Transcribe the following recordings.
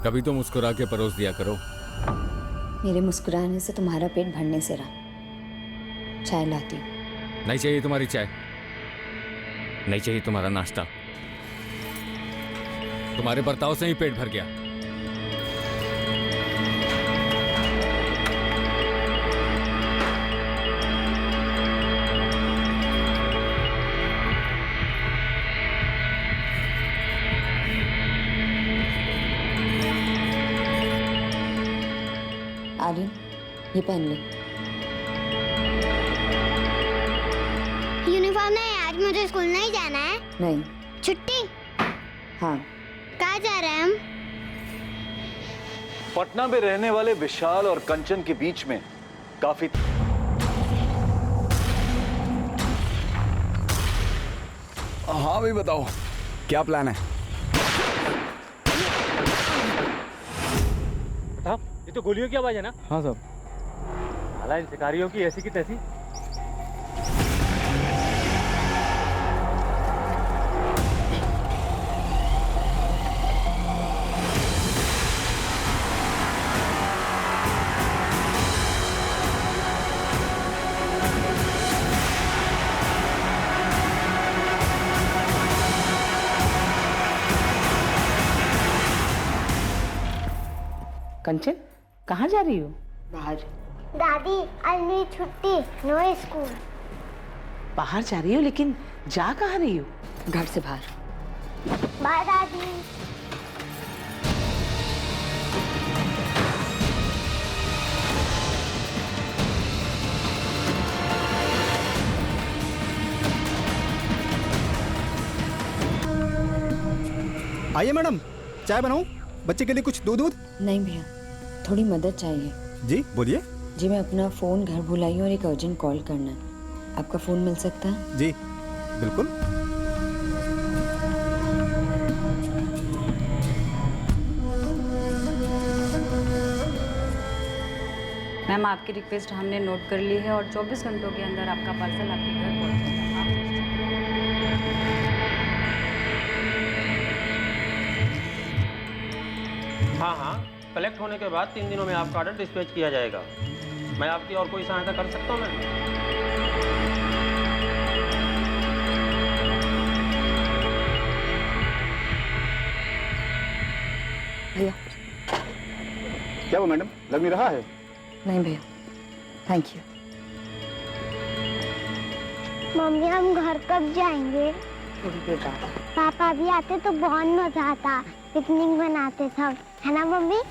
कभी तो मुस्कुरा के परोस दिया करो। मेरे मुस्कुराने से तुम्हारा पेट भरने से रहा। चाय लाती हूँ। नहीं चाहिए तुम्हारी चाय, नहीं चाहिए तुम्हारा नाश्ता। तुम्हारे बर्ताव से ही पेट भर गया। आर्यन, ये पहन ले। यूनिफॉर्म नहीं, आज मुझे स्कूल नहीं जाना है। नहीं। छुट्टी? हाँ। कहाँ जा रहे हैं हम? पटना में रहने वाले विशाल और कंचन के बीच में काफी हाँ भाई बताओ, क्या प्लान है? ये तो गोलियों की आवाज है ना? हाँ साहब। साला इन शिकारियों की ऐसी की तैसी। कंचन, कहाँ जा रही हो? बाहर। दादी, आज मेरी छुट्टी, नो स्कूल। बाहर जा रही हो, लेकिन जा कहाँ रही हो? घर से बाहर। बाय दादी। आइए मैडम, चाय बनाऊं? बच्चे के लिए कुछ दूध? नहीं भैया, थोड़ी मदद चाहिए। जी बोलिए। जी, मैं अपना फ़ोन घर भुलाई हूँ और एक अर्जेंट कॉल करना है। आपका फ़ोन मिल सकता है? जी बिल्कुल। मैम, आपकी रिक्वेस्ट हमने नोट कर ली है और 24 घंटों के अंदर आपका पार्सल आपके घर पहुंचेगा। आप हाँ हाँ, कलेक्ट होने के बाद 3 दिनों में आपका ऑर्डर डिस्पैच किया जाएगा। मैं आपकी और कोई सहायता कर सकता हूँ मैम? भैया। क्या वो मैडम, लग नहीं रहा है? नहीं भैया, थैंक यू। मम्मी, हम घर कब जाएंगे? थोड़ी देर बाद। पापा भी आते तो बहुत मजा आता, पिकनिक मनाते सब, है ना मम्मी?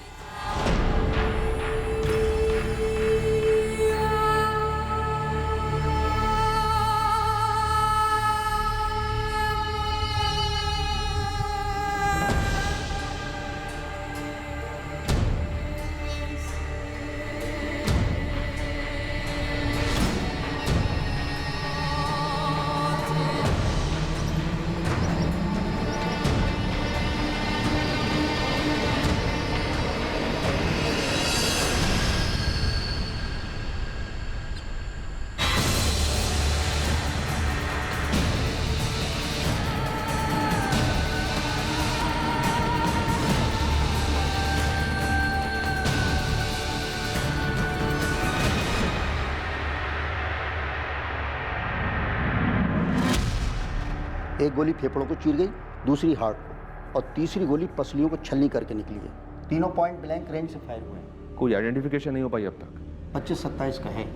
एक गोली फेफड़ों को चीर गई, दूसरी हार्ट को, और तीसरी गोली पसलियों को छलनी करके निकली है। तीनों पॉइंट ब्लैंक रेंज से फायर हुए हैं। कोई आइडेंटिफिकेशन नहीं हो पाई अब तक? 25-27 का है।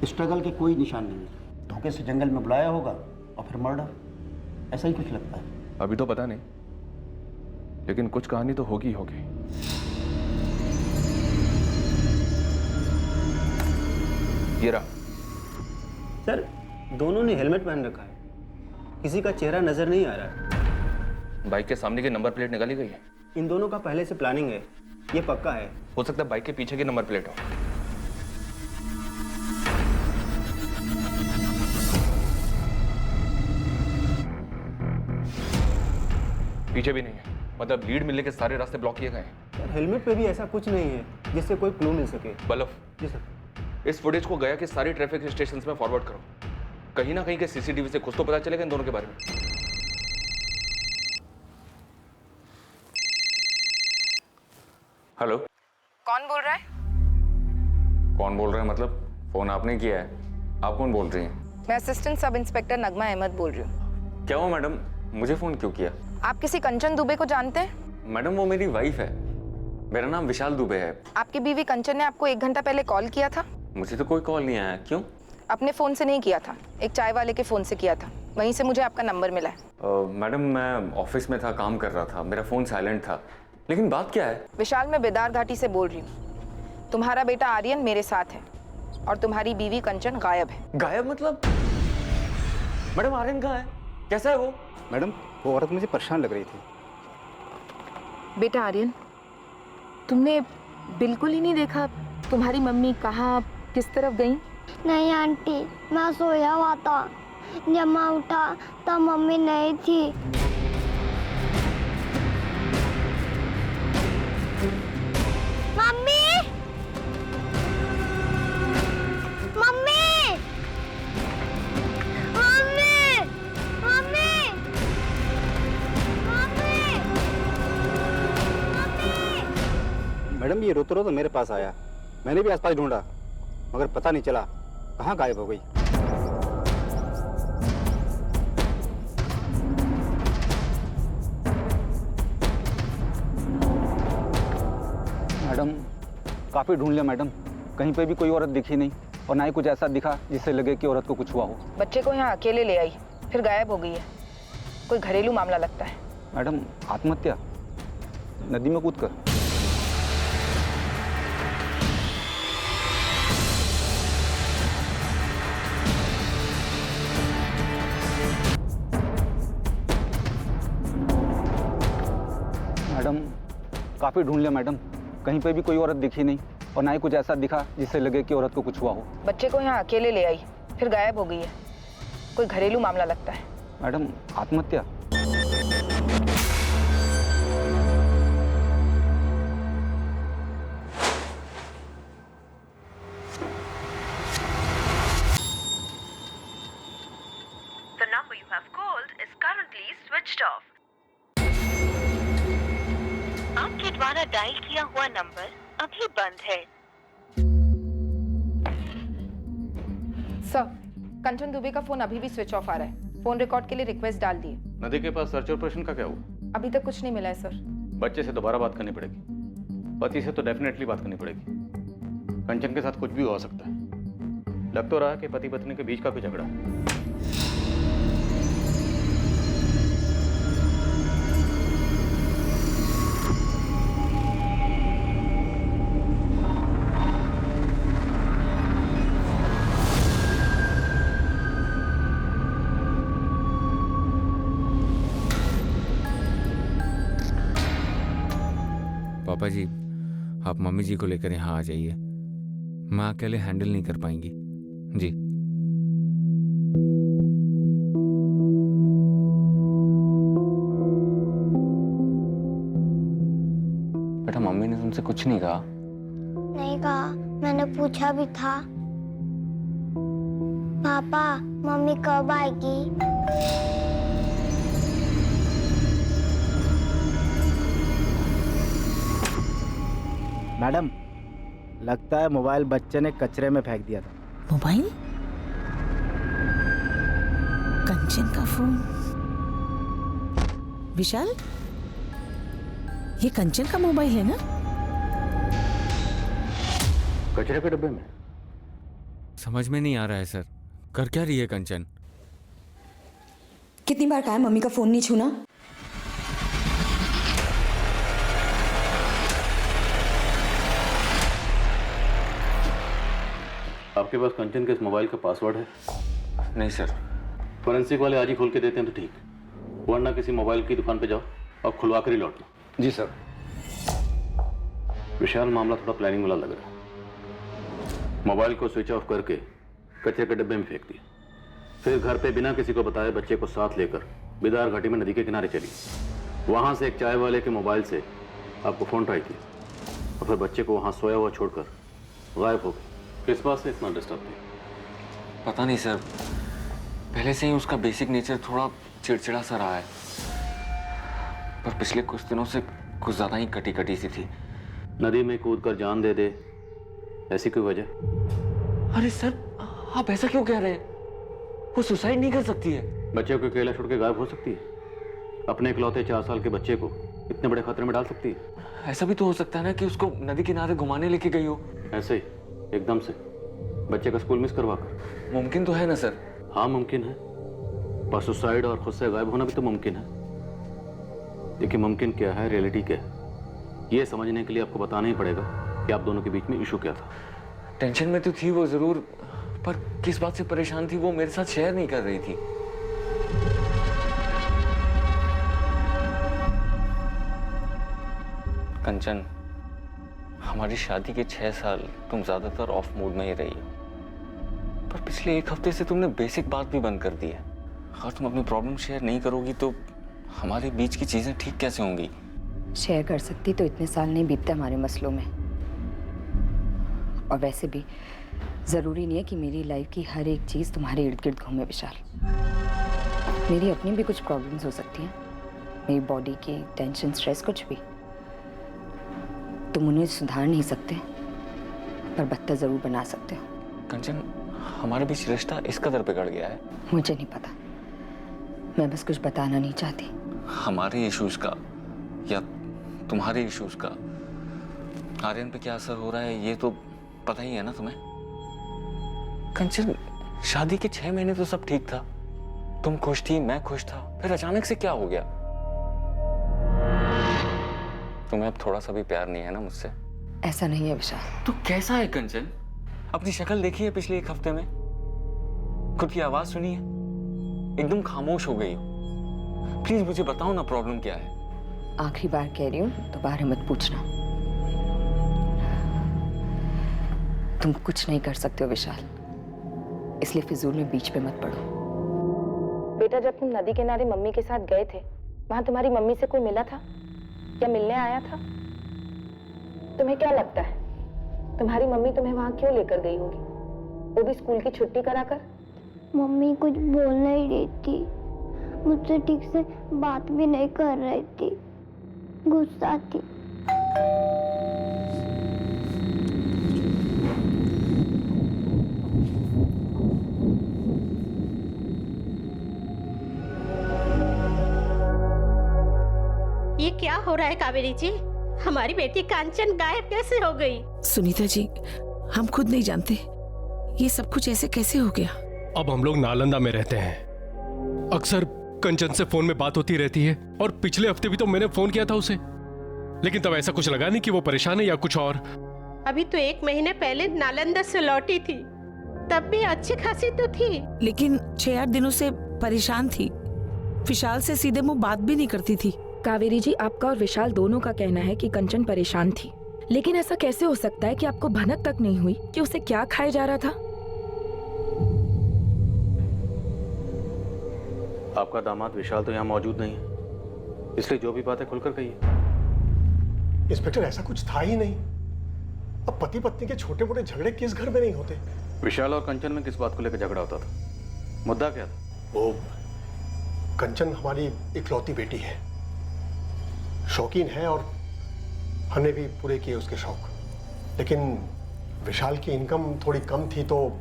स्ट्रगल के कोई निशान नहीं है। धोखे से जंगल में बुलाया होगा और फिर मर्डर, ऐसा ही कुछ लगता है। अभी तो पता नहीं, लेकिन कुछ कहानी तो होगी होगी। ये रहा। सर, दोनों ने हेलमेट पहन रखा है, किसी का चेहरा नजर नहीं आ रहा है। बाइक के सामने की नंबर प्लेट निकाली गई है? इन दोनों का पहले से प्लानिंग है, ये पक्का है। हो सकता है बाइक के पीछे की नंबर प्लेट हो। पीछे भी नहीं है, मतलब लीड मिलने के सारे रास्ते ब्लॉक किए गए हैं। हेलमेट पे भी ऐसा कुछ नहीं है जिससे कोई क्लू मिल सके। बल्लभ, जी सर। इस फुटेज को गया कि सारी ट्रैफिक स्टेशन में फॉरवर्ड करो। कहीं ना कहीं के सीसीटीवी से कुछ तो पता चलेगा इन दोनों के बारे में। हेलो, कौन बोल रहा है? कौन बोल रहा है मतलब? फोन आपने किया है, आप कौन बोल रही हैं? मैं असिस्टेंट सब इंस्पेक्टर नगमा अहमद बोल रही हूँ। क्या हुआ मैडम, मुझे फोन क्यों किया? आप किसी कंचन दुबे को जानते हैं? मैडम वो मेरी वाइफ है, मेरा नाम विशाल दुबे है। आपकी बीवी कंचन ने आपको 1 घंटा पहले कॉल किया था? मुझे तो कोई कॉल नहीं आया। क्यों? अपने फोन से नहीं किया था, एक चाय वाले के फोन से किया था, वहीं से मुझे आपका नंबर मिला है। मैडम मैं ऑफिस में था, काम कर रहा था, मेरा फोन साइलेंट था। लेकिन बात क्या है? विशाल, मैं बेदार घाटी से बोल रही हूँ। तुम्हारा बेटा आर्यन मेरे साथ है और तुम्हारी बीवी कंचन गायब है। गायब मतलब? मैडम आर्यन कहाँ है, कैसा है वो? मैडम वो औरत मुझे परेशान लग रही थी। बेटा आर्यन, तुमने बिल्कुल ही नहीं देखा तुम्हारी मम्मी कहाँ किस तरफ गई? नहीं आंटी, मैं सोया हुआ था, जब मैं उठा तब मम्मी नहीं थी। Mummy, mummy, mummy, mummy, mummy, mummy. Madam ये रोते रोते मेरे पास आया, मैंने भी आसपास ढूंढा मगर पता नहीं चला कहाँ गायब हो गई। मैडम काफ़ी ढूंढ लिया मैडम, कहीं पे भी कोई औरत दिखी नहीं और ना ही कुछ ऐसा दिखा जिससे लगे कि औरत को कुछ हुआ हो। बच्चे को यहाँ अकेले ले आई, फिर गायब हो गई है। कोई घरेलू मामला लगता है। मैडम आत्महत्या, नदी में कूद कर। मैडम काफ़ी ढूंढ लिया मैडम, कहीं पे भी कोई औरत दिखी नहीं और ना ही कुछ ऐसा दिखा जिससे लगे कि औरत को कुछ हुआ हो। बच्चे को यहाँ अकेले ले आई, फिर गायब हो गई है। कोई घरेलू मामला लगता है। मैडम आत्महत्या। The number you have called is currently switched off. आपके द्वारा डायल किया हुआ नंबर अभी बंद है। सर, कंचन दुबे का फोन अभी भी स्विच ऑफ आ रहा है। फोन रिकॉर्ड के लिए रिक्वेस्ट डाल दिए। नदी के पास सर्च ऑपरेशन का क्या हुआ? अभी तक कुछ नहीं मिला है सर। बच्चे से दोबारा बात करनी पड़ेगी, पति से तो डेफिनेटली बात करनी पड़ेगी। कंचन के साथ कुछ भी हो सकता है। लग तो रहा है कि पति पत्नी के बीच का कोई झगड़ा है। पापा जी, आप मम्मी जी को लेकर यहाँ आ जाइए, माँ अकेले हैंडल नहीं कर पाएंगी जी। बेटा मम्मी ने तुमसे कुछ नहीं कहा? नहीं कहा, मैंने पूछा भी था। पापा मम्मी कब आएगी? मैडम लगता है मोबाइल बच्चे ने कचरे में फेंक दिया था। मोबाइल? कंचन का फोन? विशाल, ये कंचन का मोबाइल है ना? कचरे के डब्बे में? समझ में नहीं आ रहा है सर, कर क्या रही है कंचन? कितनी बार कहा है मम्मी का फोन नहीं छूना? आपके पास कंचन के इस मोबाइल का पासवर्ड है? नहीं सर। फोरेंसिक वाले आज ही खोल के देते हैं तो ठीक, वरना किसी मोबाइल की दुकान पे जाओ और खुलवा कर ही लौटना। जी सर। विशाल, मामला थोड़ा प्लानिंग वाला लग रहा है। मोबाइल को स्विच ऑफ करके कचरे के डब्बे में फेंक दिया, फिर घर पे बिना किसी को बताए बच्चे को साथ लेकर बेदार घाटी में नदी के किनारे चली। वहां से एक चाय वाले के मोबाइल से आपको फोन ट्राई किया और फिर बच्चे को वहां सोया हुआ छोड़कर गायब हो गई। किस बात से इतना डिस्टर्ब थी? पता नहीं सर, पहले से ही उसका बेसिक नेचर थोड़ा चिड़चिड़ा सा रहा है, पर पिछले कुछ दिनों से कुछ ज़्यादा ही कटी कटी सी थी। नदी में कूद कर जान दे दे, ऐसी कोई वजह? अरे सर, आप ऐसा क्यों कह रहे हैं? वो सुसाइड नहीं कर सकती है। बच्चे को अकेला छोड़ के गायब हो सकती है? अपने इकलौते 4 साल के बच्चे को इतने बड़े खतरे में डाल सकती है? ऐसा भी तो हो सकता है ना कि उसको नदी किनारे घुमाने लेके गई हो। ऐसे ही एकदम से बच्चे का स्कूल मिस करवा कर? मुमकिन तो है ना सर? हाँ मुमकिन है, पर सुसाइड और खुद से गायब होना भी तो मुमकिन है। देखिए मुमकिन क्या है, रियलिटी क्या है, ये समझने के लिए आपको बताना ही पड़ेगा कि आप दोनों के बीच में इशू क्या था। टेंशन में तो थी वो जरूर, पर किस बात से परेशान थी वो मेरे साथ शेयर नहीं कर रही थी। कंचन, हमारी शादी के 6 साल तुम ज्यादातर ऑफ मूड में ही रही हो, पर पिछले 1 हफ्ते से तुमने बेसिक बात भी बंद कर दी है। अगर तुम अपनी प्रॉब्लम शेयर नहीं करोगी तो हमारे बीच की चीजें ठीक कैसे होंगी? शेयर कर सकती तो इतने साल नहीं बीतते हमारे मसलों में। और वैसे भी ज़रूरी नहीं है कि मेरी लाइफ की हर एक चीज़ तुम्हारे इर्द गिर्द घूमे विशाल। मेरी अपनी भी कुछ प्रॉब्लम्स हो सकती हैं, मेरी बॉडी की टेंशन, स्ट्रेस, कुछ भी। तुम उन्हें सुधार नहीं सकते, पर बदतर ज़रूर बना सकते हो। कंचन, हमारे बीच रिश्ता इस कदर बिगड़ गया है। मुझे नहीं पता, मैं बस कुछ बताना नहीं चाहती। हमारे इश्यूज का या तुम्हारे इश्यूज का आर्यन पे क्या असर हो रहा है ये तो पता ही है ना तुम्हें। कंचन, शादी के 6 महीने तो सब ठीक था, तुम खुश थी, मैं खुश था, फिर अचानक से क्या हो गया? तुम्हें अब थोड़ा सा भी प्यार नहीं है ना मुझसे? ऐसा नहीं है विशाल। तो कैसा है कंचन? अपनी शक्ल देखी है पिछले 1 हफ्ते में? खुद की आवाज सुनी है? एकदम खामोश हो गई हो। प्लीज मुझे बताओ ना प्रॉब्लम क्या है। आखिरी बार कह रही हूँ, दोबारा मत पूछना। तुम कुछ नहीं कर सकते हो विशाल, इसलिए फिजूल में बीच पे मत पड़ो। बेटा, जब तुम नदी किनारे मम्मी के साथ गए थे, वहां तुम्हारी मम्मी से कोई मिला था या मिलने आया था? तुम्हें क्या लगता है तुम्हारी मम्मी तुम्हें वहां क्यों लेकर गई होगी, वो भी स्कूल की छुट्टी कराकर? मम्मी कुछ बोल नहीं रही थी, मुझसे ठीक से बात भी नहीं कर रही थी, गुस्सा थी। ये क्या हो रहा है कावेरी जी? हमारी बेटी कांचन गायब कैसे हो गई? सुनीता जी, हम खुद नहीं जानते ये सब कुछ ऐसे कैसे हो गया। अब हम लोग नालंदा में रहते हैं, अक्सर कंचन से फोन में बात होती रहती है, और पिछले हफ्ते भी तो मैंने फोन किया था उसे, लेकिन तब ऐसा कुछ लगा नहीं कि वो परेशान है या कुछ और। अभी तो 1 महीने पहले नालंदा से लौटी थी, तब भी अच्छी खासी तो थी। लेकिन 6-8 दिनों से परेशान थी, विशाल से सीधे मुंह बात भी नहीं करती थी। कावेरी जी, आपका और विशाल दोनों का कहना है कि कंचन परेशान थी, लेकिन ऐसा कैसे हो सकता है कि आपको भनक तक नहीं हुई कि उसे क्या खाया जा रहा था? आपका दामाद विशाल तो यहाँ मौजूद नहीं है, इसलिए जो भी बातें खुलकर कहिए। इंस्पेक्टर, ऐसा कुछ था ही नहीं। अब पति पत्नी के छोटे मोटे झगड़े किस घर में नहीं होते? विशाल और कंचन में किस बात को लेकर झगड़ा होता था? मुद्दा क्या था? वो कंचन हमारी इकलौती बेटी है, शौकीन है, और हमने भी पूरे किए उसके शौक। लेकिन विशाल की इनकम थोड़ी कम थी, तो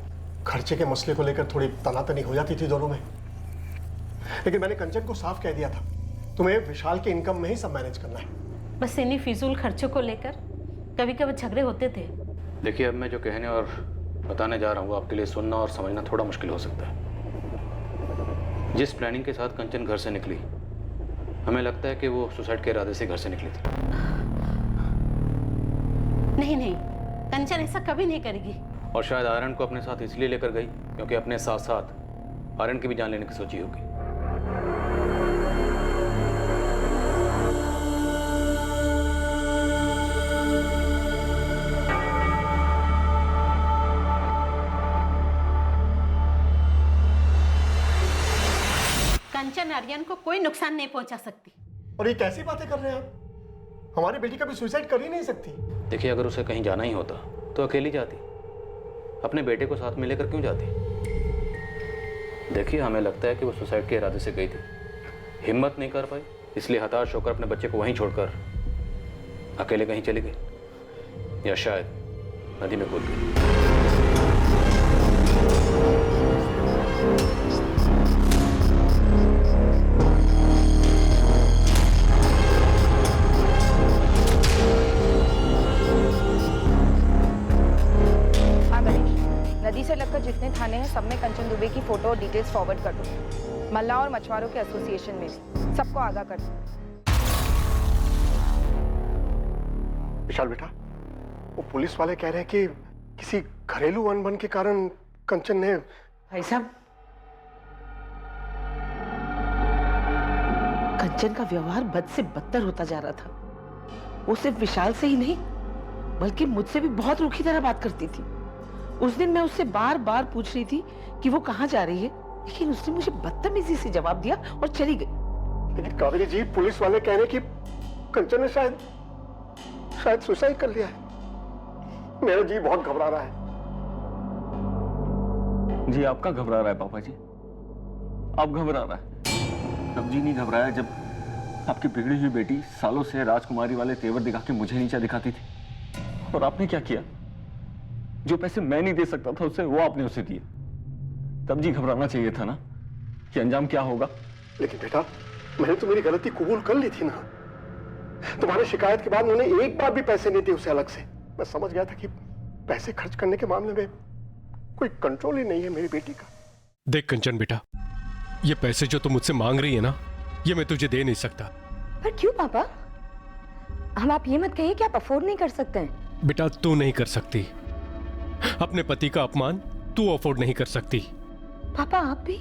खर्चे के मसले को लेकर थोड़ी तनातनी हो जाती थी दोनों में। लेकिन मैंने कंचन को साफ कह दिया था, तुम्हें विशाल के इनकम में ही सब मैनेज करना है। बस इन्हीं फिजूल खर्चों को लेकर कभी कभी झगड़े होते थे। देखिए, अब मैं जो कहने और बताने जा रहा हूँ वो आपके लिए सुनना और समझना थोड़ा मुश्किल हो सकता है। जिस प्लानिंग के साथ कंचन घर से निकली, हमें लगता है कि वो सुसाइड के इरादे से घर से निकली थी। नहीं नहीं, कंचन ऐसा कभी नहीं करेगी। और शायद आर्यन को अपने साथ इसलिए लेकर गई क्योंकि अपने साथ साथ आर्यन की भी जान लेने की सोची होगी। कंचन आर्यन को कोई नुकसान नहीं पहुंचा सकती। और ये कैसी बातें कर रहे हैं आप? हमारी बेटी कभी सुसाइड कर ही नहीं सकती। देखिए, अगर उसे कहीं जाना ही होता तो अकेली जाती, अपने बेटे को साथ में लेकर क्यों जाती? देखिए, हमें लगता है कि वो सुसाइड के इरादे से गई थी, हिम्मत नहीं कर पाई, इसलिए हताश होकर अपने बच्चे को वहीं छोड़कर अकेले कहीं चली गई। या शायद नदी में कूद गई। नदी से लगकर जितने थाने हैं सब में कंचन दुबे की फोटो और डिटेल्स फॉरवर्ड कर दो। मल्ला और मछुआरों के एसोसिएशन में भी सबको आगाह कर दो। विशाल बेटा, वो पुलिस वाले कह रहे हैं कि किसी घरेलू अनबन के कारण कंचन ने। भाई साहब, कंचन का व्यवहार बद से बदतर होता जा रहा था। वो सिर्फ विशाल से ही नहीं बल्कि मुझसे भी बहुत रूखी तरह बात करती थी। उस दिन मैं उससे बार बार पूछ रही थी कि वो कहाँ जा रही है, लेकिन उसने मुझे बदतमीजी से जवाब दिया और चली गई। लेकिन कावेरी जी, पुलिस वाले कह रहे हैं कि कंचन ने शायद सुसाइड कर लिया है। मेरा जी बहुत घबरा रहा है। जी आपका घबरा रहा है पापा जी, आप घबरा रहा है। तब जी नहीं घबराया जब आपकी बिगड़ी हुई बेटी सालों से राजकुमारी वाले तेवर दिखा के मुझे नीचा दिखाती थी। और आपने क्या किया? जो पैसे मैं नहीं दे सकता था उससे वो आपने उसे दिए। तब जी घबराना चाहिए था ना कि अंजाम क्या होगा। लेकिन बेटा, मैंने तो मेरी गलती कबूल कर ली थी ना। तुम्हारी शिकायत के बाद उन्होंने एक बार भी पैसे नहीं दिए उसे अलग से। मैं समझ गया था कि पैसे खर्च करने के मामले में कोई कंट्रोल ही नहीं है मेरी बेटी का। देख कंचन बेटा, ये पैसे जो तुम मुझसे मांग रही है ना, ये मैं तुझे दे नहीं सकता। पर क्यों पापा? आप ये मत कहिए कि आप अफोर्ड नहीं कर सकते हैं। बेटा तू नहीं कर सकती, अपने पति का अपमान तू अफोर्ड नहीं कर सकती। पापा आप भी?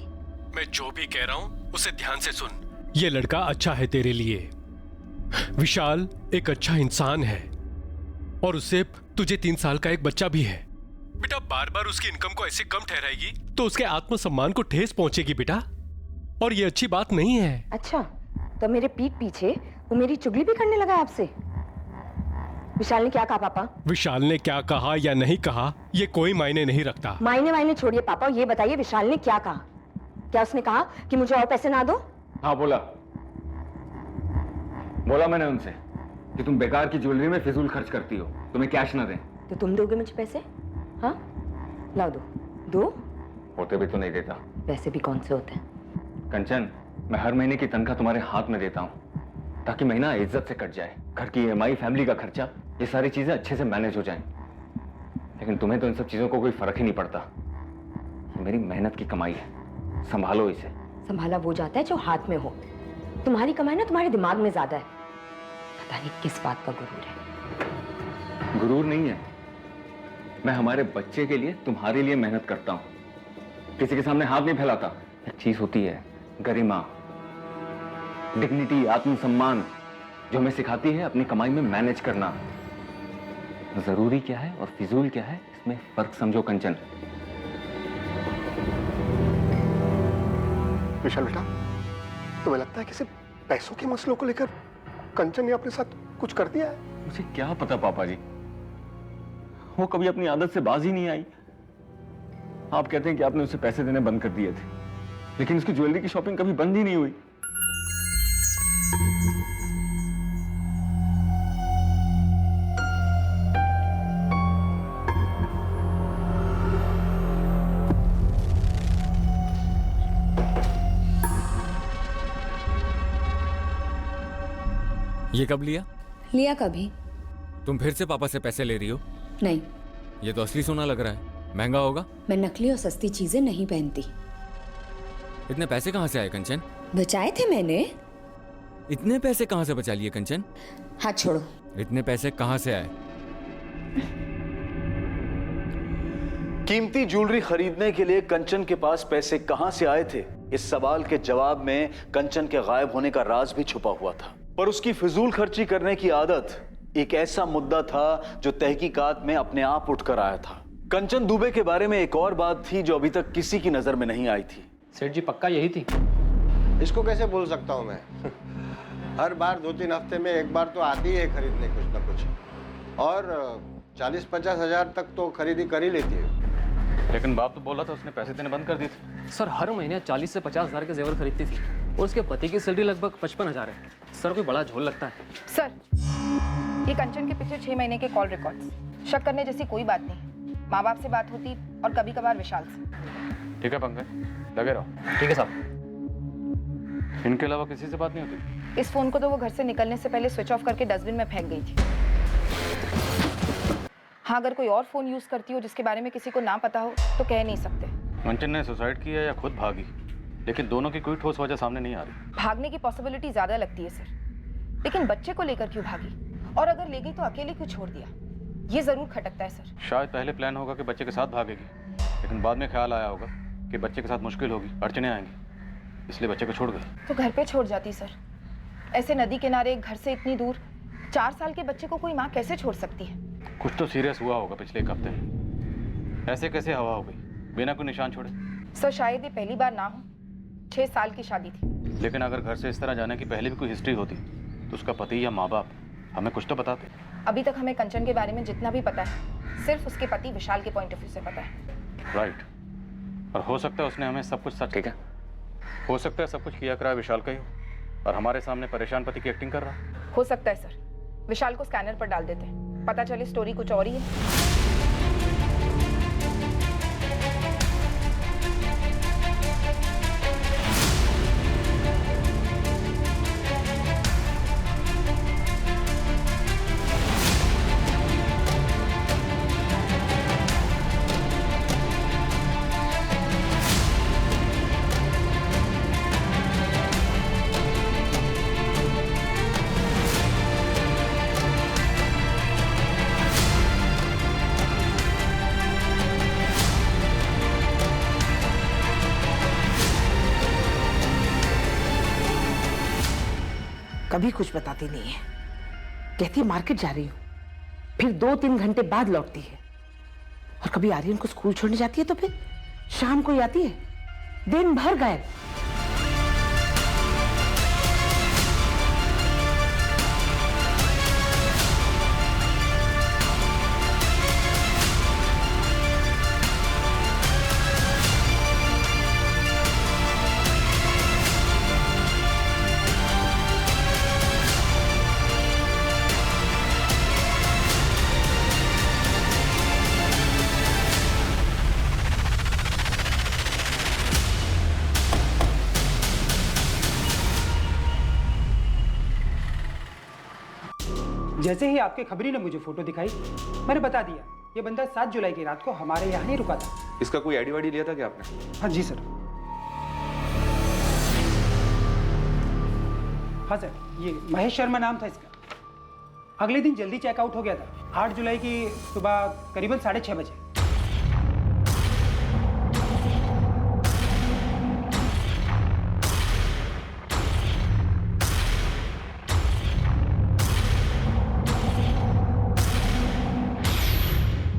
मैं जो भी कह रहा हूं उसे ध्यान से सुन। ये लड़का अच्छा है तेरे लिए। विशाल एक अच्छा इंसान है और उससे तुझे 3 साल का एक बच्चा भी है। बेटा बार बार उसकी इनकम को ऐसे कम ठहराएगी तो उसके आत्मसम्मान को ठेस पहुंचेगी बेटा, और ये अच्छी बात नहीं है। अच्छा, तो मेरे पीठ पीछे वो मेरी चुगली भी करने लगा आपसे? विशाल ने क्या कहा पापा? विशाल ने क्या कहा या नहीं कहा ये कोई मायने नहीं रखता। मायने छोड़िए पापा, ये बताइए विशाल ने क्या कहा? क्या उसने कहा कि मुझे और पैसे ना दो? हाँ बोला मैंने उनसे कि तुम बेकार की ज्वेलरी में फिजूल खर्च करती हो, तुम्हें कैश ना दें। तो तुम दोगे मुझे पैसे? हाँ लाओ, दो। होते भी तो नहीं देता। पैसे भी कौन से होते हैं? कंचन, मैं हर महीने की तनख्वाह तुम्हारे हाथ में देता हूँ ताकि महीना इज्जत से कट जाए। घर की EMI, फैमिली का खर्चा, ये सारी चीजें अच्छे से मैनेज हो जाएं। लेकिन तुम्हें तो इन सब चीजों को कोई फर्क ही नहीं पड़ता। ये मेरी मेहनत की कमाई है, संभालो इसे। संभाला वो जाता है जो हाथ में हो। तुम्हारी कमाई ना तुम्हारे दिमाग में ज्यादा है। पता नहीं किस बात का गुरूर है। गुरूर नहीं है, मैं हमारे बच्चे के लिए, तुम्हारे लिए मेहनत करता हूँ। किसी के सामने हाथ नहीं फैलाता। एक चीज होती है गरिमा, डिग्निटी, आत्मसम्मान, जो हमें सिखाती है अपनी कमाई में मैनेज करना। जरूरी क्या है और फिजूल क्या है, इसमें फर्क समझो कंचन। विशाल बेटा, तुम्हें लगता है कि सिर्फ पैसों के मसलों को लेकर कंचन ने अपने साथ कुछ कर दिया है? मुझे क्या पता पापा जी, वो कभी अपनी आदत से बाज ही नहीं आई। आप कहते हैं कि आपने उसे पैसे देने बंद कर दिए थे, लेकिन उसकी ज्वेलरी की शॉपिंग कभी बंद ही नहीं हुई। ये कब लिया? लिया कभी? तुम फिर से पापा से पैसे ले रही हो? नहीं। ये तो असली सोना लग रहा है, महंगा होगा। मैं नकली और सस्ती चीजें नहीं पहनती। इतने पैसे कहाँ से आए कंचन? बचाए थे मैंने। इतने पैसे कहाँ से बचा लिए कंचन? हाथ छोड़ो। इतने पैसे कहाँ से आए? कीमती ज्वेलरी खरीदने के लिए कंचन के पास पैसे कहां से आए थे, इस सवाल के जवाब में कंचन के गायब होने का राज भी छुपा हुआ था। पर उसकी फिजूल खर्ची करने की आदत एक ऐसा मुद्दा था जो तहकीकात में अपने आप उठकर आया था। कंचन दुबे के बारे में एक और बात थी जो अभी तक किसी की नजर में नहीं आई थी। सेठ जी पक्का यही थी? इसको कैसे बोल सकता हूँ मैं? हर बार 2-3 हफ्ते में एक बार तो आती है खरीदने कुछ ना कुछ, और 40-50 हजार तक तो खरीदी कर ही लेती है। लेकिन बाप तो बोला था उसने पैसे देने बंद कर दिए थे। सर हर महीने 40 से 50 हजार के जेवर खरीदती थी और उसके पति की सैलरी लगभग 55 हजार है। सर कोई बड़ा झोल लगता है। सर, ये कंचन के पिछले 6 महीने के कॉल रिकॉर्ड्स। शक करने जैसी कोई बात नहीं, माँ बाप से बात होती और कभी कभार विशाल से। ठीक है पंकज, लगे रहो। ठीक है साहब। इनके अलावा किसी से बात नहीं होती? इस फोन को तो वो घर से निकलने से पहले स्विच ऑफ करके डस्टबिन में फेंक गई थी। हाँ, अगर कोई और फोन यूज करती हो जिसके बारे में किसी को ना पता हो तो कह नहीं सकते। कंचन ने सुसाइड किया या खुद भागी, लेकिन दोनों की कोई ठोस वजह सामने नहीं आ रही। भागने की पॉसिबिलिटी ज्यादा लगती है सर, लेकिन बच्चे को लेकर क्यों भागी, और अगर ले गई तो अकेले क्यों छोड़ दिया, ये जरूर खटकता है सर। शायद पहले प्लान होगा कि बच्चे के साथ भागेगी, लेकिन बाद में ख्याल आया होगा कि बच्चे के साथ मुश्किल होगी, अड़चने आएंगी, इसलिए बच्चे को छोड़ गई। तो घर पे छोड़ जाती सर। ऐसे नदी किनारे घर से इतनी दूर 4 साल के बच्चे को कोई माँ कैसे छोड़ सकती है? कुछ तो सीरियस हुआ होगा पिछले 1 हफ्ते। ऐसे कैसे हवा हो गई बिना कोई निशान छोड़े? सर शायद ये पहली बार ना हो, 6 साल की शादी थी। लेकिन अगर घर से इस तरह जाने की पहले भी कोई हिस्ट्री होती तो उसका पति या माँ बाप हमें कुछ तो बताते। अभी तक हमें कंचन के बारे में जितना भी पता है सिर्फ उसके पति विशाल के पॉइंट ऑफ व्यू से पता है। राइट, और हो सकता है उसने हमें सब कुछ सच। ठीक है, हो सकता है सब कुछ किया करा विशाल का ही हो और हमारे सामने परेशान पति की एक्टिंग कर रहा। हो सकता है सर, विशाल को स्कैनर पर डाल देते हैं, पता चले स्टोरी कुछ और ही है। कभी कुछ बताती नहीं है, कहती है मार्केट जा रही हूँ, फिर 2-3 घंटे बाद लौटती है। और कभी आर्यन को स्कूल छोड़ने जाती है तो फिर शाम को ही आती है, दिन भर गायब। जैसे ही आपके खबरी ने मुझे फोटो दिखाई, मैंने बता दिया ये बंदा 7 जुलाई की रात को हमारे यहाँ ही रुका था। इसका कोई आईडी वाईडी लिया था क्या आपने? हाँ जी सर। हाँ सर, ये महेश शर्मा नाम था इसका। अगले दिन जल्दी चेकआउट हो गया था, 8 जुलाई की सुबह करीबन 6:30 बजे।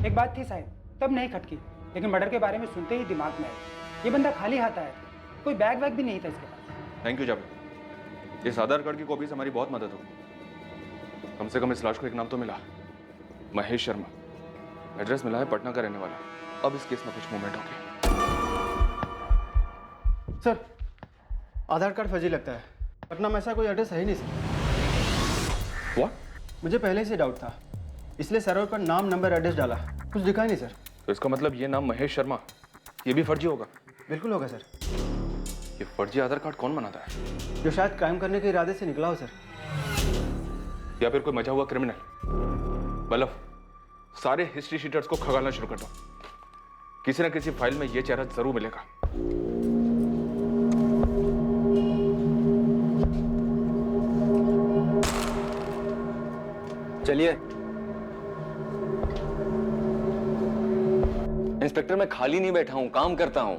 एक बात थी साहब, तब नहीं खटकी, लेकिन मर्डर के बारे में सुनते ही दिमाग में आया। ये बंदा खाली हाथ आया था, कोई बैग वैग भी नहीं था इसके पास। थैंक यू जावेद, इस आधार कार्ड की कॉपी से हमारी बहुत मदद होगी। कम से कम इस लाश को एक नाम तो मिला, महेश शर्मा। एड्रेस मिला है पटना का रहने वाला। अब इस केस में कुछ मूवमेंट होगी। सर आधार कार्ड फर्जी लगता है, पटना में ऐसा कोई एड्रेस है ही नहीं सर। व्हाट? मुझे पहले से डाउट था, इसलिए सर्वर पर नाम नंबर एड्रेस डाला, कुछ दिखा नहीं सर। तो इसका मतलब ये नाम महेश शर्मा, ये भी फर्जी होगा? बिल्कुल होगा सर। ये फर्जी आधार कार्ड कौन बनाता है? जो शायद क्राइम करने के इरादे से निकला हो सर। या फिर कोई मचा हुआ क्रिमिनल। बल्लभ, सारे हिस्ट्री शीटर्स को खगालना शुरू कर दो, किसी न किसी फाइल में ये चेहरा जरूर मिलेगा। चलिए। इंस्पेक्टर, मैं खाली नहीं बैठा हूं, काम करता हूं।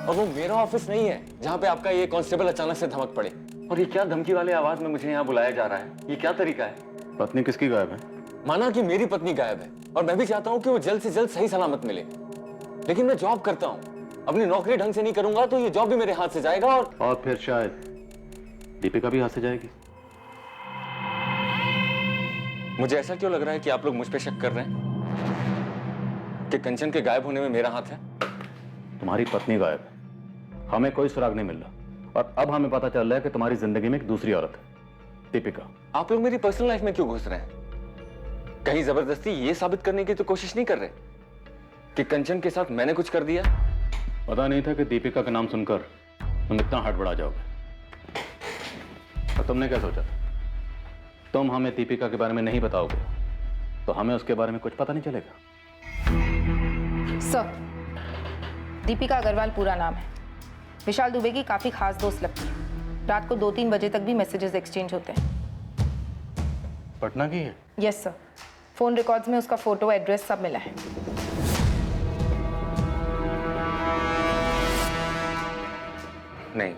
और वो मेरा ऑफिस नहीं है जहां पे आपका ये कांस्टेबल अचानक से धमक पड़े। और ये क्या धमकी वाले आवाज में मुझे यहाँ बुलाया जा रहा है? ये क्या तरीका है? पत्नी किसकी गायब है? माना कि मेरी पत्नी गायब है, और मैं भी चाहता हूँ कि वो जल्द से जल्द सही सलामत मिले, लेकिन मैं जॉब करता हूँ। अपनी नौकरी ढंग से नहीं करूंगा तो ये जॉब भी मेरे हाथ से जाएगा, और फिर शायद दीपिका भी हाथ से जाएगी। मुझे ऐसा क्यों लग रहा है कि आप लोग मुझ पे शक कर रहे हैं कि कंचन के गायब होने में मेरा हाथ है? तुम्हारी पत्नी गायब है, हमें कोई सुराग नहीं मिल रहा, और अब हमें पता चल रहा है कि तुम्हारी जिंदगी में एक दूसरी औरत है, दीपिका। आप लोग मेरी पर्सनल लाइफ में क्यों घुस रहे हैं? कहीं जबरदस्ती ये साबित करने की तो कोशिश नहीं कर रहे कि कंचन के साथ मैंने कुछ कर दिया? पता नहीं था कि दीपिका का नाम सुनकर तुम इतना हड़बड़ा जाओगे। और तुमने क्या सोचा था? तुम हमें दीपिका के बारे में नहीं बताओगे तो हमें उसके बारे में कुछ पता नहीं चलेगा। सर, दीपिका अग्रवाल पूरा नाम है। विशाल दुबे की काफी खास दोस्त लगती है। रात को 2-3 बजे तक भी मैसेजेस एक्सचेंज होते हैं। पटना की है? यस सर, फोन रिकॉर्ड्स में उसका फोटो, एड्रेस सब मिला है। नहीं,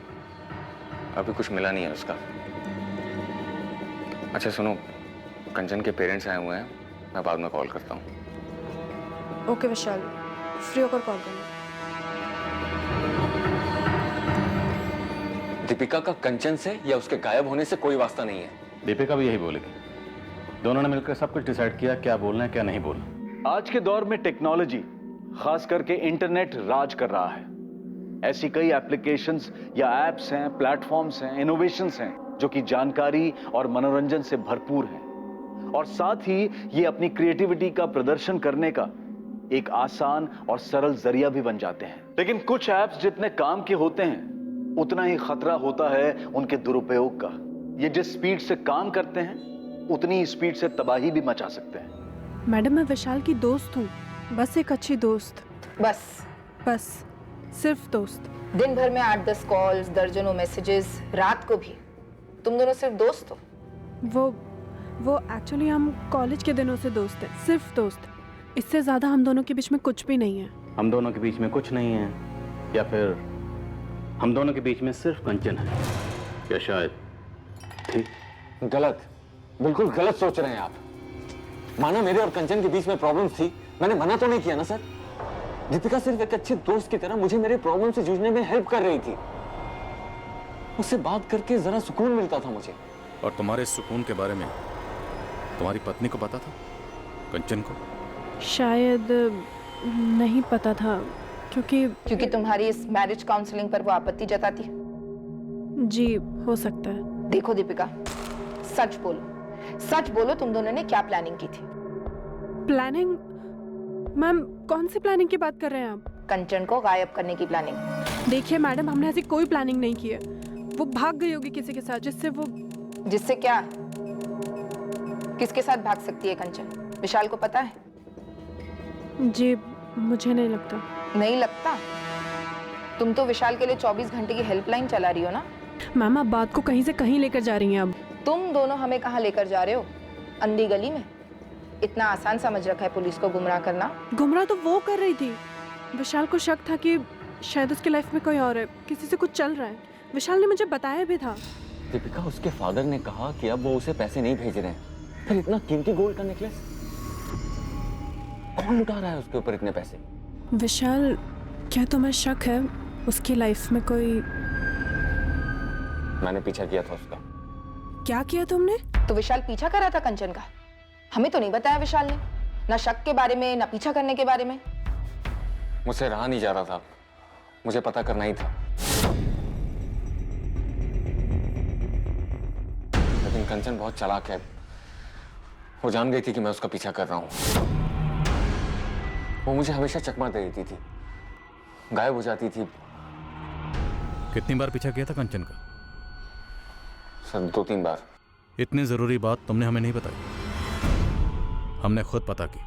अभी कुछ मिला नहीं है उसका। अच्छा सुनो, कंचन के पेरेंट्स आए हुए हैं, मैं बाद में कॉल करता हूँ। ओके विशाल, फ्री होकर कॉल करना। दीपिका का कंचन से या उसके गायब होने से कोई वास्ता नहीं है। दीपिका भी यही बोलेगी। दोनों ने मिलकर सब कुछ डिसाइड किया, क्या बोलना है क्या नहीं बोलना। आज के दौर में टेक्नोलॉजी, खास करके इंटरनेट राज कर रहा है। ऐसी कई एप्लीकेशंस या एप्स हैं, प्लेटफॉर्म्स हैं, इनोवेशंस हैं जो कि जानकारी और मनोरंजन से भरपूर हैं, और साथ ही ये अपनी क्रिएटिविटी का प्रदर्शन करने का एक आसान और सरल जरिया भी बन जाते हैं। लेकिन कुछ ऐप्स जितने काम के होते हैं उतना ही खतरा होता है उनके दुरुपयोग का। ये जिस स्पीड से काम करते हैं उतनी ही स्पीड से तबाही भी मचा सकते हैं। मैडम, मैं विशाल की दोस्त हूँ, बस एक अच्छी दोस्त। बस सिर्फ दोस्त। दिन भर में 8-10 कॉल्स, दर्जनों मैसेजेस, रात को भी। तुम दोनों सिर्फ दोस्त हो? वो एक्चुअली हम कॉलेज के दिनों से दोस्त हैं, सिर्फ दोस्त। इससे ज्यादा हम दोनों के बीच में कुछ भी नहीं है। हम दोनों के बीच में कुछ नहीं है, या फिर हम दोनों के बीच में सिर्फ कंचन है, या शायद थी। गलत, बिल्कुल गलत सोच रहे हैं आप। माना मेरे और कंचन के बीच में प्रॉब्लम थी, मैंने मना तो नहीं किया ना सर। दीपिका सिर्फ एक अच्छे दोस्त की तरह मुझे मेरे प्रॉब्लम से जूझने में हेल्प कर रही थी। उससे बात करके जरा सुकून मिलता था मुझे। और तुम्हारे सुकून के बारे में तुम्हारी पत्नी को पता था, कंचन को? शायद नहीं पता था, क्योंकि तुम्हारी इस मैरिज काउंसलिंग पर वो आपत्ति जताती है। जी, हो सकता है। देखो दीपिका, सच बोलो तुम दोनों ने क्या प्लानिंग की थी? प्लानिंग? मैम, कौन सी प्लानिंग की बात कर रहे हैं आप? कंचन को गायब करने की प्लानिंग। देखिए मैडम, हमने ऐसी कोई प्लानिंग नहीं की है। वो भाग गई होगी किसी के साथ, जिससे क्या? किसके साथ भाग सकती है कंचन? विशाल को पता है? जी, मुझे नहीं लगता। नहीं लगता? तुम तो विशाल के लिए 24 घंटे की हेल्पलाइन चला रही हो ना? मैम, आप बात को कहीं से कहीं लेकर जा रही हैं। अब तुम दोनों हमें कहाँ लेकर जा रहे हो? अंधी गली में? इतना आसान समझ रखा है पुलिस को गुमराह करना? गुमराह तो वो कर रही थी। विशाल को शक था कि शायद उसके लाइफ में कोई और है, किसी से कुछ चल रहा है। विशाल ने मुझे बताया भी था। दीपिका, उसके फादर ने कहा कि अब वो उसे पैसे नहीं भेज रहे हैं। फिर इतना कीमती गोल्ड का नेकलेस कौन लुटा रहा है उसके ऊपर इतने पैसे? विशाल, क्या तुम्हें शक है उसकी लाइफ में कोई? मैंने पीछा किया था उसका। क्या किया तुमने? तो विशाल पीछा कर रहा था कंचन का। हमें तो नहीं बताया विशाल ने, ना शक के बारे में ना पीछा करने के बारे में। मुझसे रहा नहीं जा रहा था, मुझे पता करना ही था। लेकिन कंचन बहुत चालाक है। वो जान गई थी कि मैं उसका पीछा कर रहा हूं। वो मुझे हमेशा चकमा दे देती थी, गायब हो जाती थी। कितनी बार पीछा किया था कंचन का? सर, 2-3 बार। इतनी जरूरी बात तुमने हमें नहीं बताई, हमने खुद पता की।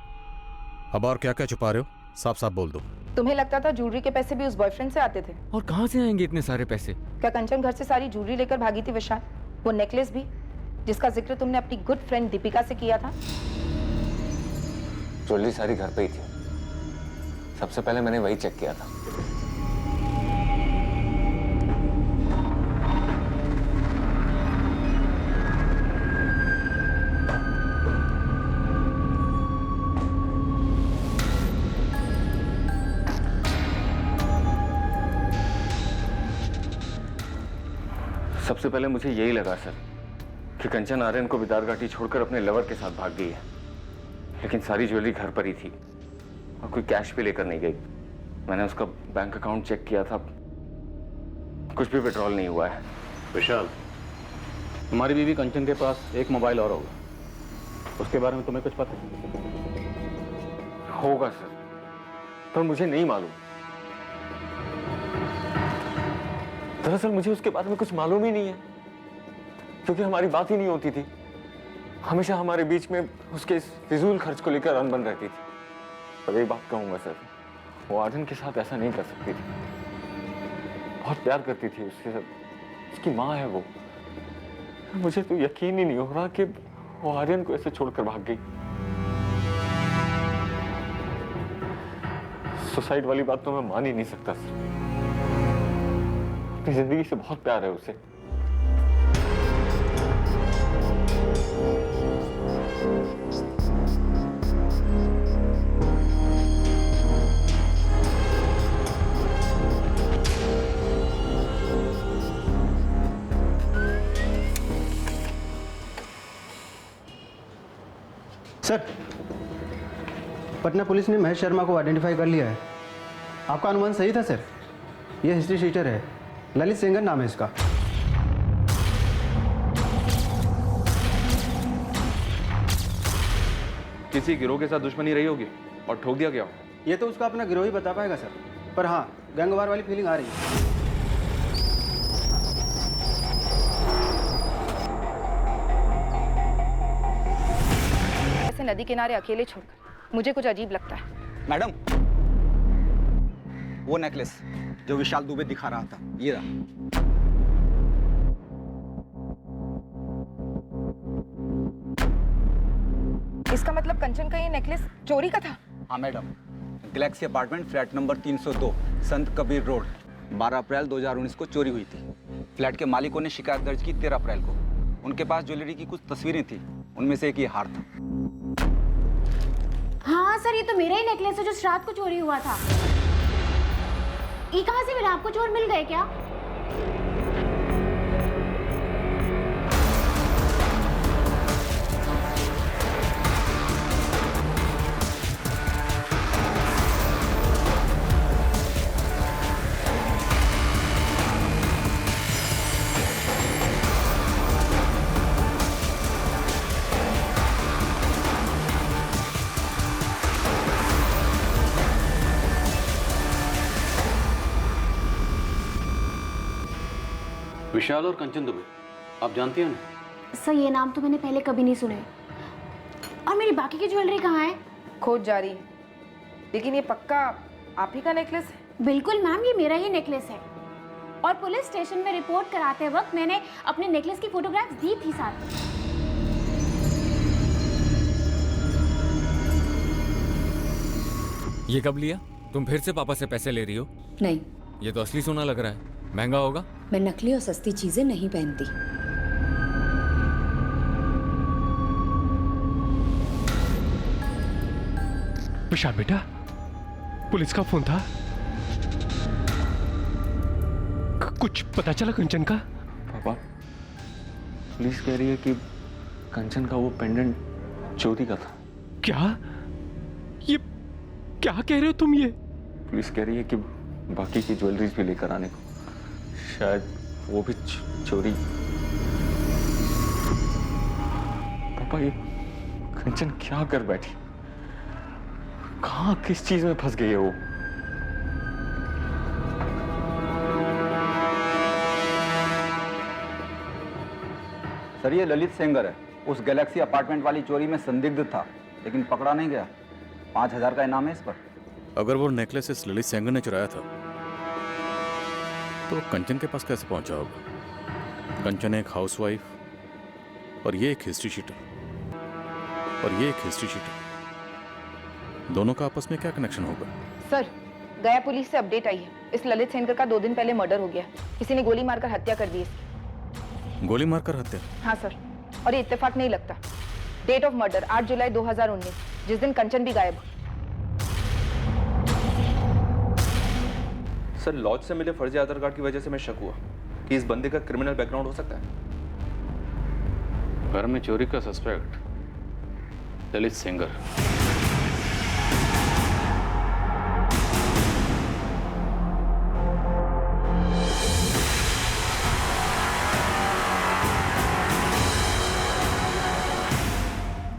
अब और क्या क्या छुपा रहे हो? साफ साफ बोल दो। तुम्हें लगता था ज्वेलरी के पैसे भी उस बॉयफ्रेंड से आते थे? और कहां से आएंगे इतने सारे पैसे? क्या कंचन घर से सारी ज्वेलरी लेकर भागी थी विशाल? वो नेकलेस भी, जिसका जिक्र तुमने अपनी गुड फ्रेंड दीपिका से किया था? ज्वेलरी सारी घर पे ही थी। सबसे पहले मैंने वही चेक किया था। सबसे पहले मुझे यही लगा सर कि कंचन आर्यन को बिदार घाटी छोड़कर अपने लवर के साथ भाग गई है। लेकिन सारी ज्वेलरी घर पर ही थी और कोई कैश भी लेकर नहीं गई। मैंने उसका बैंक अकाउंट चेक किया था, कुछ भी विड्रॉल नहीं हुआ है। विशाल, तुम्हारी बीवी कंचन के पास एक मोबाइल और होगा, उसके बारे में तुम्हें कुछ पता है? होगा सर, पर मुझे नहीं मालूम। दरअसल मुझे उसके बारे में कुछ मालूम ही नहीं है, क्योंकि हमारी बात ही नहीं होती थी। हमेशा हमारे बीच में उसके इस फिजूल खर्च को लेकर अनबन रहती थी। पर एक बात कहूंगा सर, वो आर्यन के साथ ऐसा नहीं कर सकती थी। बहुत प्यार करती थी उससे सर, उसकी माँ है वो। मुझे तो यकीन ही नहीं हो रहा कि वो आर्यन को ऐसे छोड़कर भाग गई। सुसाइड वाली बात तो मैं मान ही नहीं सकता सर। अपनी जिंदगी से बहुत प्यार है उसे। सर, पटना पुलिस ने महेश शर्मा को आइडेंटिफाई कर लिया है। आपका अनुमान सही था सर। ये हिस्ट्री शीटर है, ललित सेंगर नाम है इसका। किसी गिरोह के साथ दुश्मनी रही होगी और ठोक दिया गया हो। ये तो उसका अपना गिरोह ही बता पाएगा सर, पर हाँ गैंगवार वाली फीलिंग आ रही है। ऐसे नदी किनारे अकेले छोड़कर मुझे कुछ अजीब लगता है। मैडम, वो नेकलेस जो विशाल दुबे दिखा रहा था, ये रहा। इसका मतलब कंचन का ये नेकलेस चोरी का था? हाँ madam, Galaxy apartment flat number 302 संत कबीर रोड 12 अप्रैल 2019 को चोरी हुई थी। फ्लैट के मालिकों ने शिकायत दर्ज की 13 अप्रैल को। उनके पास ज्वेलरी की कुछ तस्वीरें थी, उनमें से एक ये हार था। हाँ सर, ये तो मेरा ही नेकलेस है जो रात को चोरी हुआ था। ये कहाँ से मिला आपको? चोर मिल गए क्या? विशाल और कंचन दुबे, आप जानती हैं ना? सर, ये नाम तो मैंने पहले कभी नहीं सुने। और मेरी बाकी की ज्वेलरी कहाँ है? खोज जारी, लेकिन ये पक्का आप ही का नेकलेस है? बिल्कुल मैम, ये मेरा ही नेकलेस है। और पुलिस स्टेशन में रिपोर्ट कराते वक्त मैंने अपने नेकलेस की फोटोग्राफ्स दी थी साथ में। ये कब लिया? तुम फिर से पापा से पैसे ले रही हो? नहीं, ये तो असली सोना लग रहा है, महंगा होगा। मैं नकली और सस्ती चीजें नहीं पहनती। विशाल बेटा, पुलिस का फोन था, कुछ पता चला कंचन का? पापा, पुलिस कह रही है कि कंचन का वो पेंडेंट चोरी का था। क्या? ये क्या कह रहे हो तुम? ये पुलिस कह रही है कि बाकी की ज्वेलरीज भी लेकर आने को, शायद वो भी चोरी। पापा, ये कंचन क्या कर बैठी? कहां किस चीज में फंस गई है वो? सर, ये ललित सेंगर है, उस गैलेक्सी अपार्टमेंट वाली चोरी में संदिग्ध था, लेकिन पकड़ा नहीं गया। 5000 का इनाम है इस पर। अगर वो नेकलेस इस ललित सेंगर ने चुराया था तो कंचन के पास कैसे पहुंचा होगा? कंचन एक हाउसवाइफ और ये एक हिस्ट्री शीटर, दोनों का आपस में क्या कनेक्शन होगा? सर, गया पुलिस से अपडेट आई है। इस ललित सेंगर का 2 दिन पहले मर्डर हो गया। किसी ने गोली मारकर हत्या कर दी इसकी। गोली मारकर हत्या? हाँ सर, और ये इत्तेफाक नहीं लगता। डेट ऑफ मर्डर 8 जुलाई 2019, जिस दिन कंचन भी गायब। सर, लॉज से मिले फर्जी आधार कार्ड की वजह से मैं शक हुआ कि इस बंदे का क्रिमिनल बैकग्राउंड हो सकता है। घर में चोरी का सस्पेक्ट ललित सेंगर।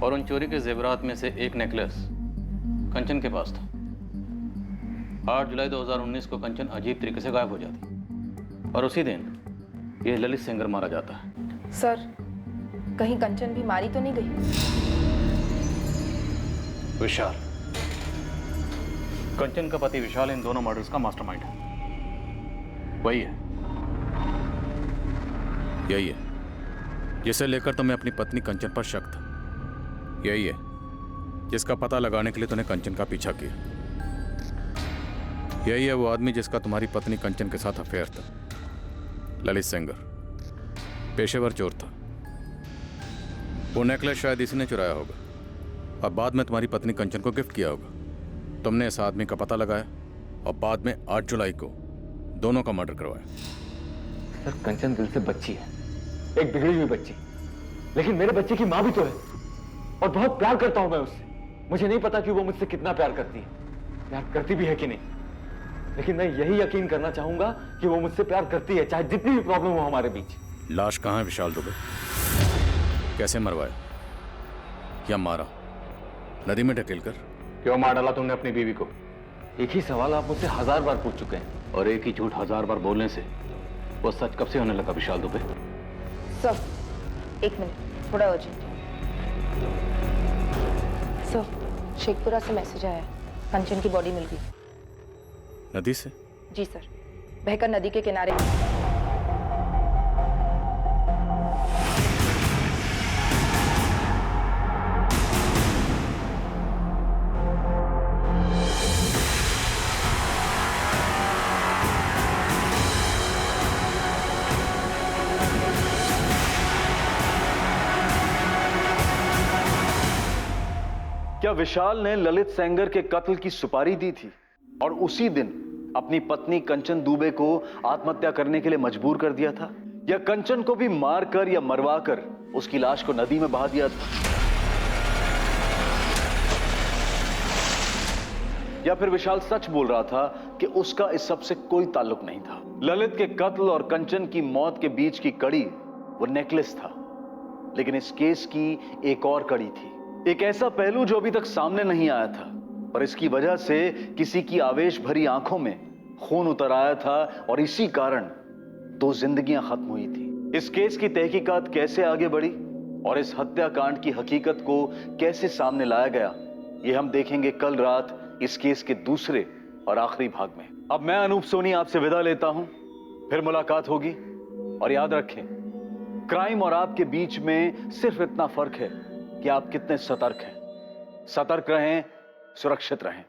और उन चोरी के जेवरात में से एक नेकलेस कंचन के पास था। 8 जुलाई 2019 को कंचन अजीब तरीके से गायब हो जाती और उसी दिन ये ललित सेंगर मारा जाता है। सर, कहीं कंचन भी मारी तो नहीं गई? विशाल, कंचन का पति विशाल इन दोनों मर्डर्स का मास्टरमाइंड है। वही है, यही है जिसे लेकर तुम्हें अपनी पत्नी कंचन पर शक था। यही है जिसका पता लगाने के लिए तूने कंचन का पीछा किया। यही है वो आदमी जिसका तुम्हारी पत्नी कंचन के साथ अफेयर था। ललित सेंगर पेशेवर चोर था। वो नेकलेस शायद इसी ने चुराया होगा और बाद में तुम्हारी पत्नी कंचन को गिफ्ट किया होगा। तुमने इस आदमी का पता लगाया और बाद में 8 जुलाई को दोनों का मर्डर करवाया। सर, कंचन दिल से बच्ची है, एक बिगड़ी हुई बच्ची, लेकिन मेरे बच्चे की माँ भी तो है और बहुत प्यार करता हूं मैं उससे। मुझे नहीं पता कि वो मुझसे कितना प्यार करती है, प्यार करती भी है कि नहीं, लेकिन मैं यही यकीन करना चाहूंगा कि वो मुझसे प्यार करती है, चाहे जितनी भी प्रॉब्लम हो हमारे बीच। लाश कहाँ है विशाल दुबे? कैसे मरवाया या मारा? नदी में ढकेल कर? क्यों मार डाला तुमने अपनी बीवी को? एक ही सवाल आप मुझसे 1000 बार पूछ चुके हैं और एक ही झूठ 1000 बार बोलने से वो सच कब से होने लगा विशाल दुबे? सर, 1 मिनट, थोड़ा अर्जेंट। सर, शेखपुरा से मैसेज आया है, कंचन की बॉडी मिल गई। नदी से? जी सर, बहकर नदी के किनारे। क्या विशाल ने ललित सेंगर के कत्ल की सुपारी दी थी और उसी दिन अपनी पत्नी कंचन दुबे को आत्महत्या करने के लिए मजबूर कर दिया था, या कंचन को भी मारकर या मरवाकर उसकी लाश को नदी में बहा दिया था, या फिर विशाल सच बोल रहा था कि उसका इस सब से कोई ताल्लुक नहीं था? ललित के कत्ल और कंचन की मौत के बीच की कड़ी वो नेकलेस था, लेकिन इस केस की एक और कड़ी थी, एक ऐसा पहलू जो अभी तक सामने नहीं आया था, पर इसकी वजह से किसी की आवेश भरी आंखों में खून उतर आया था और इसी कारण 2 जिंदगियां खत्म हुई थी। इस केस की तहकीकात कैसे आगे बढ़ी और इस हत्याकांड की हकीकत को कैसे सामने लाया गया, ये हम देखेंगे कल रात इस केस के दूसरे और आखिरी भाग में। अब मैं अनूप सोनी आपसे विदा लेता हूं, फिर मुलाकात होगी। और याद रखें, क्राइम और आपके बीच में सिर्फ इतना फर्क है कि आप कितने सतर्क हैं। सतर्क रहें, सुरक्षित रहें।